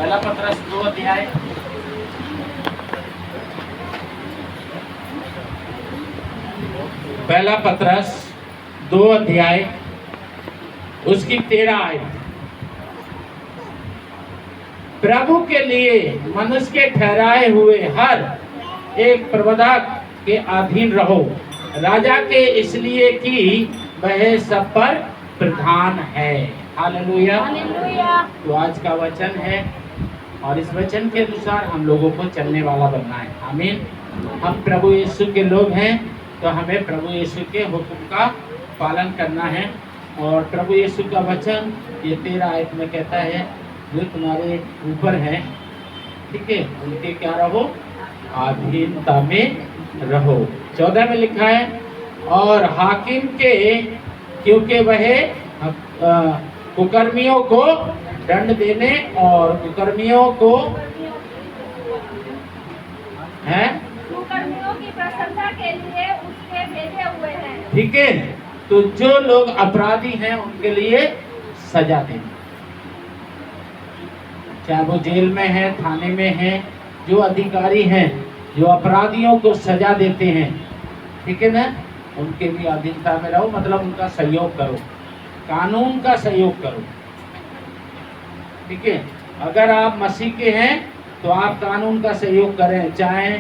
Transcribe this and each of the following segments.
पहला पत्रस 2 अध्याय पहला पत्रस 2 अध्याय उसकी 13 आयत। प्रभु के लिए मनुष्य के ठहराए हुए हर एक प्रबंधक के अधीन रहो, राजा के इसलिए कि वह सब पर प्रधान है। हालेलुया। तो आज का वचन है और इस वचन के अनुसार हम लोगों को चलने वाला बनना है। आमीन। हम प्रभु यीशु के लोग हैं तो हमें प्रभु यीशु के हुक्म का पालन करना है। और प्रभु यीशु का वचन ये 13 आयत में कहता है, जो तुम्हारे ऊपर है, ठीक है, उनके क्या रहो, अधीनता में रहो। 14 में लिखा है, और हाकिम के, क्योंकि वह कुकर्मियों को दंड देने और कुकर्मियों को है कुकर्मियों की प्रशंसा के लिए उसके भेजे हुए हैं। ठीक है। तो जो लोग अपराधी हैं उनके लिए सजा देना, चाहे वो जेल में है, थाने में है, जो अधिकारी हैं जो अपराधियों को सजा देते हैं, ठीक है ना, उनके भी अधीनता में रहो, मतलब उनका सहयोग करो, कानून का सहयोग करो। ठीक है। अगर आप मसीह के हैं तो आप कानून का सहयोग करें, चाहे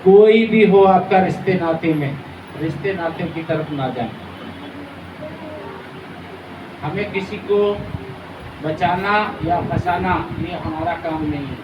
कोई भी हो आपका रिश्ते नाते में, रिश्ते नाते की तरफ ना जाए। हमें किसी को बचाना या फंसाना ये हमारा काम नहीं है।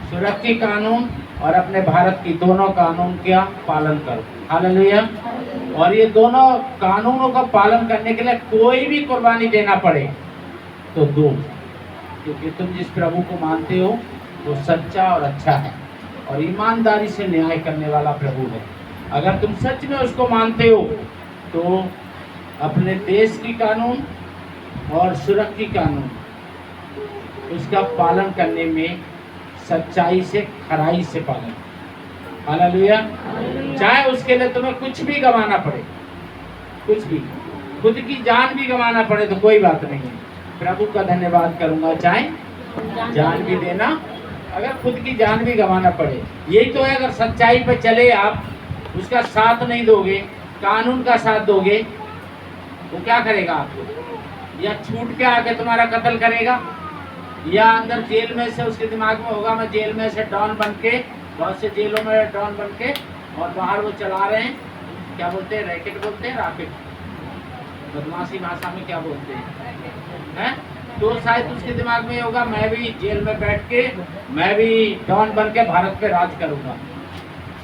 सुरक्षा कानून और अपने भारत की दोनों कानून का पालन करो। हालेलुया। और ये दोनों कानूनों का पालन करने के लिए कोई भी कुर्बानी देना पड़े तो दो, क्योंकि तुम जिस प्रभु को मानते हो वो सच्चा और अच्छा है और ईमानदारी से न्याय करने वाला प्रभु है। अगर तुम सच में उसको मानते हो तो अपने देश की कानून और सुरक्षा कानून उसका पालन करने में सच्चाई से, खराई से पालन। हालेलुया। चाहे उसके लिए तुम्हें कुछ भी गंवाना पड़े, कुछ भी, खुद की जान भी गंवाना पड़े तो कोई बात नहीं है, प्रभु का धन्यवाद करूंगा, चाहे जान भी देना, अगर खुद की जान भी गंवाना पड़े। यही तो है, अगर सच्चाई पे चले आप, उसका साथ नहीं दोगे, कानून का साथ दोगे, वो क्या करेगा आपको? या छूट के आके तुम्हारा कत्ल करेगा, या अंदर जेल में से उसके दिमाग में होगा मैं जेल में से डॉन बन के, बहुत से जेलों में डॉन बन के, और बाहर वो चला रहे हैं, क्या बोलते हैं, रैकेट बोलते हैं, रॉकेट, बदमाशी भाषा में क्या बोलते हैं? तो शायद उसके दिमाग में होगा मैं भी जेल में बैठ के, मैं भी डॉन बन के भारत पे राज करूंगा,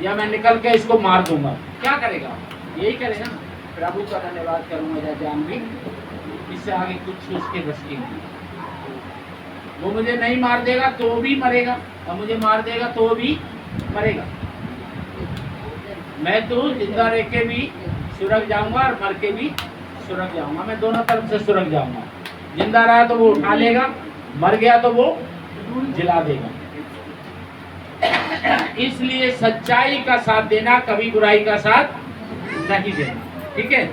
या मैं निकल के इसको मार दूंगा। क्या करेगा? यही करेगा। प्रभु का धन्यवाद करूंगा, जान भी, इससे आगे कुछ उसके बस की नहीं। वो मुझे नहीं मार देगा तो भी मरेगा, और मुझे मार देगा तो भी मरेगा। मैं तो जिंदा रह के भी सुरग जाऊंगा और मर के भी सुरग जाऊंगा, मैं दोनों तरफ से सुरग जाऊंगा। जिंदा रहा तो वो उठा लेगा, मर गया तो वो जिला देगा। इसलिए सच्चाई का साथ देना, कभी बुराई का साथ नहीं देना। ठीक है।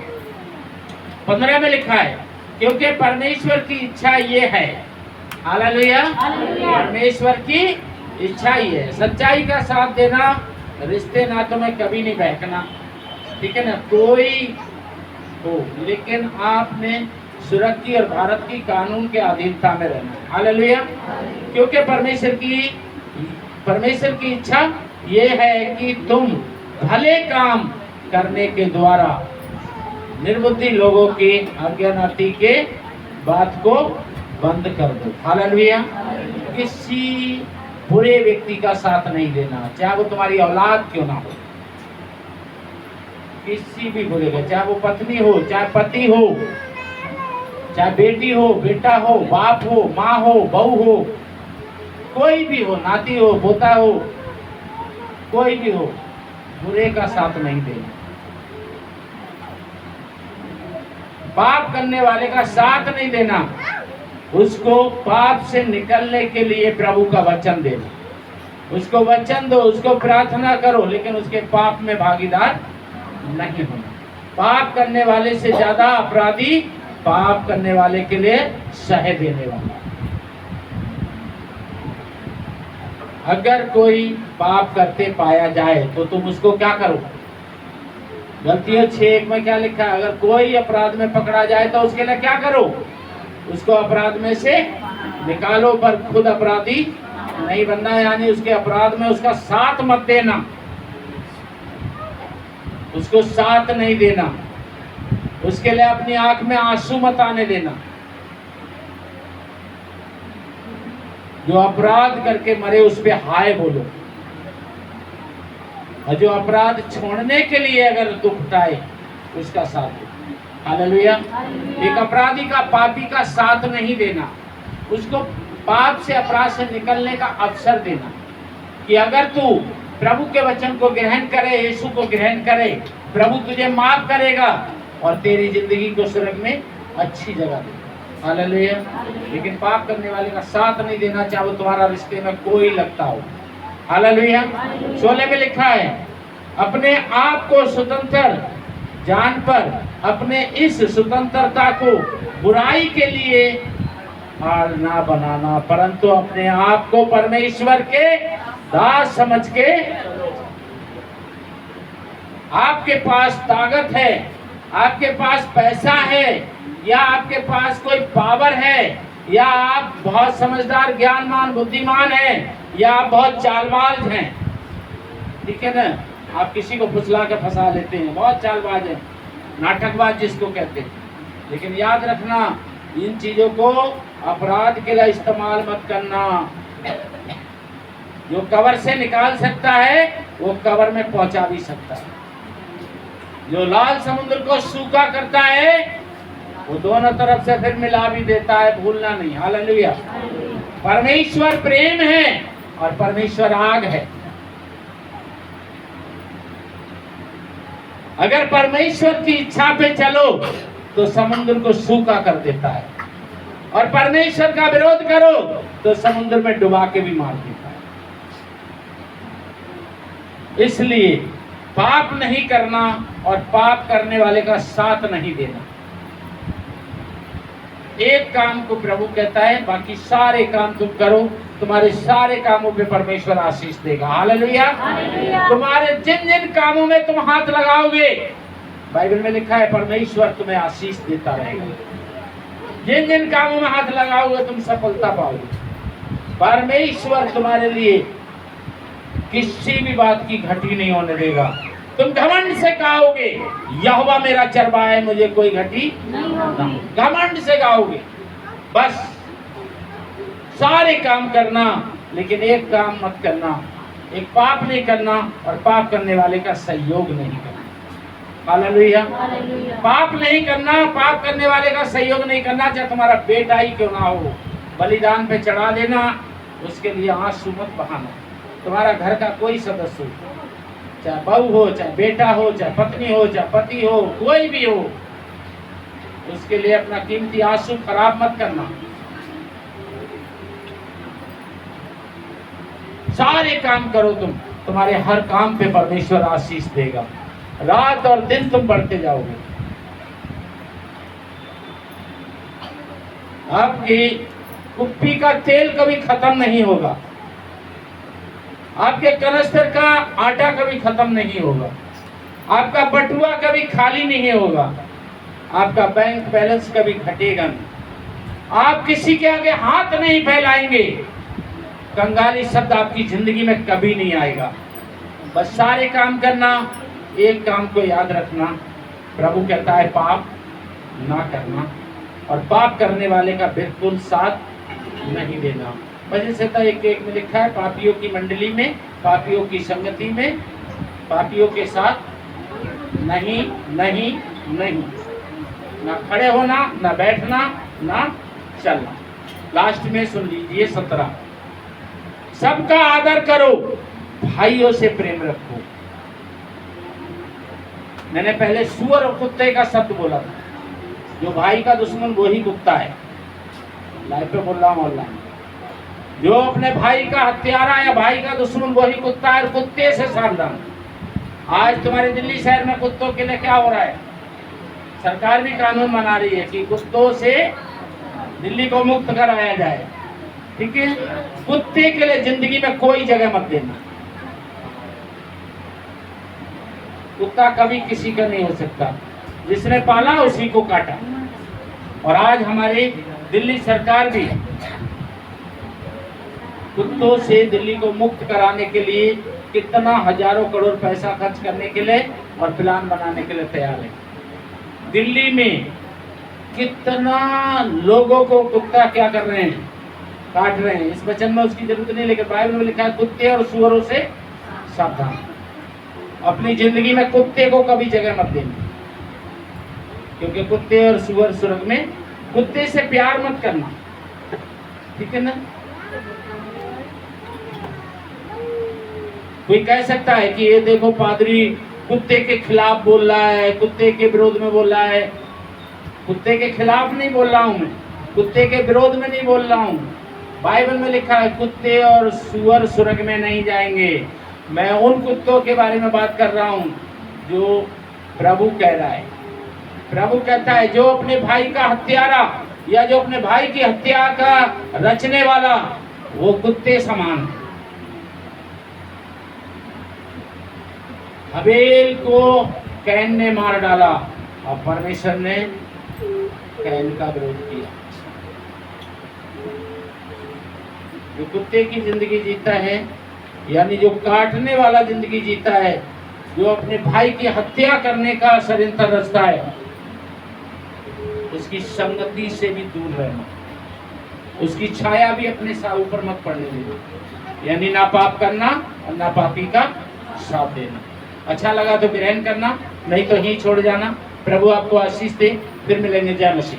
15 में लिखा है, क्योंकि परमेश्वर की इच्छा ये है, हालेलुया, परमेश्वर की इच्छा ही है, सच्चाई का साथ देना, रिश्ते नातों में कभी नहीं बहकना। ठीक है ना, कोई हो, लेकिन आपने सुरक्षा और भारत की कानून के अधीनता में रहना है। हालेलुया। क्योंकि परमेश्वर की इच्छा ये है कि तुम भले काम करने के द्वारा निर्बुद्धि लोगों की अज्ञानता के बात को बंद कर दो। हालेलुया। किसी बुरे व्यक्ति का साथ नहीं देना, चाहे वो तुम्हारी औलाद क्यों ना हो, किसी भी बुरे का, चाहे वो पत्नी हो, चाहे पति हो, चाहे बेटी हो, बेटा हो, बाप हो, माँ हो, बहू हो, कोई भी हो, नाती हो, पोता हो, कोई भी हो, बुरे का साथ नहीं देना। पाप करने वाले का साथ नहीं देना, उसको पाप से निकलने के लिए प्रभु का वचन देना, उसको वचन दो, उसको प्रार्थना करो, लेकिन उसके पाप में भागीदार नहीं होना। पाप करने वाले से ज्यादा अपराधी पाप करने वाले के लिए सह देने वाला। अगर कोई पाप करते पाया जाए तो तुम उसको क्या करो? गलतियों 6:1 में क्या लिखा है? अगर कोई अपराध में पकड़ा जाए तो उसके लिए क्या करो? उसको अपराध में से निकालो, पर खुद अपराधी नहीं बनना, यानी उसके अपराध में उसका साथ मत देना, उसको साथ नहीं देना, उसके लिए अपनी आंख में आंसू मत आने देना। जो अपराध करके मरे उस पे हाय बोलो, और जो अपराध छोड़ने के लिए अगर दुख उठाए उसका साथ दो। हालेलुया। एक अपराधी का, पापी का साथ नहीं देना, उसको पाप से, अपराध से निकलने का अवसर देना कि अगर तू प्रभु के वचन को ग्रहण करे, यीशु को ग्रहण करे, प्रभु तुझे माफ करेगा और तेरी जिंदगी को स्वर्ग में अच्छी जगह देगा। हालेलुया। लेकिन पाप करने वाले का साथ नहीं देना, चाहे वो तुम्हारा रिश्ते में कोई लगता हो। हालेलुया। 16 में लिखा है, अपने आप को स्वतंत्र जान पर अपने इस स्वतंत्रता को बुराई के लिए हार ना बनाना, परंतु अपने आप को परमेश्वर के दास समझ के। आपके पास ताकत है, आपके पास पैसा है, या आपके पास कोई पावर है, या आप बहुत समझदार, ज्ञानवान, बुद्धिमान हैं, या आप बहुत चालबाज हैं, ठीक है ना? आप किसी को फुसला के फंसा लेते हैं, बहुत चालबाज हैं, नाटकबाज जिसको कहते हैं। लेकिन याद रखना, इन चीजों को अपराध के लिए इस्तेमाल मत करना। जो कवर से निकाल सकता है वो कवर में पहुंचा भी सकता है। जो लाल समुद्र को सूखा करता है वो दोनों तरफ से फिर मिला भी देता है, भूलना नहीं। हालेलुया। परमेश्वर प्रेम है और परमेश्वर आग है। अगर परमेश्वर की इच्छा पे चलो तो समुद्र को सूखा कर देता है, और परमेश्वर का विरोध करो तो समुद्र में डुबा के भी मार देता है। इसलिए पाप नहीं करना और पाप करने वाले का साथ नहीं देना। एक काम को प्रभु कहता है, बाकी सारे काम तुम करो, तुम्हारे सारे कामों पे परमेश्वर आशीष देगा। हालेलुया। तुम्हारे जिन जिन कामों में तुम हाथ लगाओगे, बाइबल में लिखा है परमेश्वर तुम्हें आशीष देता रहेगा। जिन जिन कामों में हाथ लगाओगे तुम सफलता पाओगे। परमेश्वर तुम्हारे लिए किसी भी बात की घटी नहीं होने देगा। तुम घमंड से कहोगे यहोवा मेरा चरवाहा है, मुझे कोई घटी नहीं। घमंड से कहोगे, बस सारे काम करना, लेकिन एक काम मत करना, एक पाप नहीं करना और पाप करने वाले का सहयोग नहीं करना। हालेलुया। पाप नहीं करना, पाप करने वाले का सहयोग नहीं करना, चाहे तुम्हारा बेटा ही क्यों ना हो, बलिदान पे चढ़ा देना, उसके लिए आंसू मत बहाना। तुम्हारा घर का कोई सदस्य हो, चाहे बहू हो, चाहे बेटा हो, चाहे पत्नी हो, चाहे पति हो, कोई भी हो, उसके लिए अपना कीमती आंसू खराब मत करना। सारे काम करो तुम, तुम्हारे हर काम पे परमेश्वर आशीष देगा। रात और दिन तुम बढ़ते जाओगे। आपकी कुप्पी का तेल कभी खत्म नहीं होगा, आपके कनस्तर का आटा कभी खत्म नहीं होगा, आपका बटुआ कभी खाली नहीं होगा, आपका बैंक बैलेंस कभी घटेगा नहीं। आप किसी के आगे हाथ नहीं फैलाएंगे, कंगाली शब्द आपकी जिंदगी में कभी नहीं आएगा। बस सारे काम करना, एक काम को याद रखना, प्रभु कहता है पाप ना करना, और पाप करने वाले का बिल्कुल साथ नहीं देना। वजह से तो एक में लिखा है, पापियों की मंडली में, पापियों की संगति में, पापियों के साथ नहीं नहीं नहीं, ना खड़े होना, ना बैठना, ना चलना। लास्ट में सुन लीजिए 17, सबका आदर करो, भाइयों से प्रेम रखो। मैंने पहले सुअर और कुत्ते का शब्द बोला था। जो भाई का दुश्मन वो ही कुत्ता है। लाइव पे बोल रहा हूँ ऑनलाइन। जो अपने भाई का हत्यारा या भाई का दुश्मन वो ही कुत्ता है, और कुत्ते से सावधान। आज तुम्हारे दिल्ली शहर में कुत्तों के लिए क्या हो रहा है? सरकार भी कानून बना रही है कि कुत्तों से दिल्ली को मुक्त कराया जाए। ठीक है। कुत्ते के लिए जिंदगी में कोई जगह मत देना। कुत्ता कभी किसी का नहीं हो सकता, जिसने पाला उसी को काटा। और आज हमारी दिल्ली सरकार भी कुत्तों से दिल्ली को मुक्त कराने के लिए कितना हजारों करोड़ पैसा खर्च करने के लिए और प्लान बनाने के लिए तैयार है। दिल्ली में कितना लोगों को कुत्ता क्या कर रहे हैं, काट रहे हैं। इस वचन में उसकी जरूरत नहीं, लेकिन बाइबल में लिखा है कुत्ते और सुअरों से सावधान। अपनी जिंदगी में कुत्ते को कभी जगह मत देना, क्योंकि कुत्ते और सुअर स्वर्ग में। कुत्ते से प्यार मत करना, ठीक है ना। कोई कह सकता है कि ये देखो पादरी कुत्ते के खिलाफ बोल रहा है, कुत्ते के विरोध में बोल रहा है। कुत्ते के खिलाफ नहीं बोल रहा हूं मैं, कुत्ते के विरोध में नहीं बोल रहा हूं। बाइबल में लिखा है कुत्ते और सुअर स्वर्ग में नहीं जाएंगे। मैं उन कुत्तों के बारे में बात कर रहा हूं जो प्रभु कह रहा है। प्रभु कहता है जो अपने भाई का हत्यारा या जो अपने भाई की हत्या का रचने वाला, वो कुत्ते समान है। हबेल को कैन ने मार डाला और परमेश्वर ने कैन का विरोध किया। जो कुत्ते की जिंदगी जीता है, यानी जो काटने वाला जिंदगी जीता है, जो अपने भाई की हत्या करने का षड्यंत्र रचता है, उसकी संगति से भी दूर रहना, उसकी छाया भी अपने ऊपर मत पड़ने देना। यानी ना पाप करना और ना पापी का साथ देना। अच्छा लगा तो ग्रहण करना, नहीं तो ही छोड़ जाना। प्रभु आपको आशीष दे। फिर मिलेंगे। जय मसीह।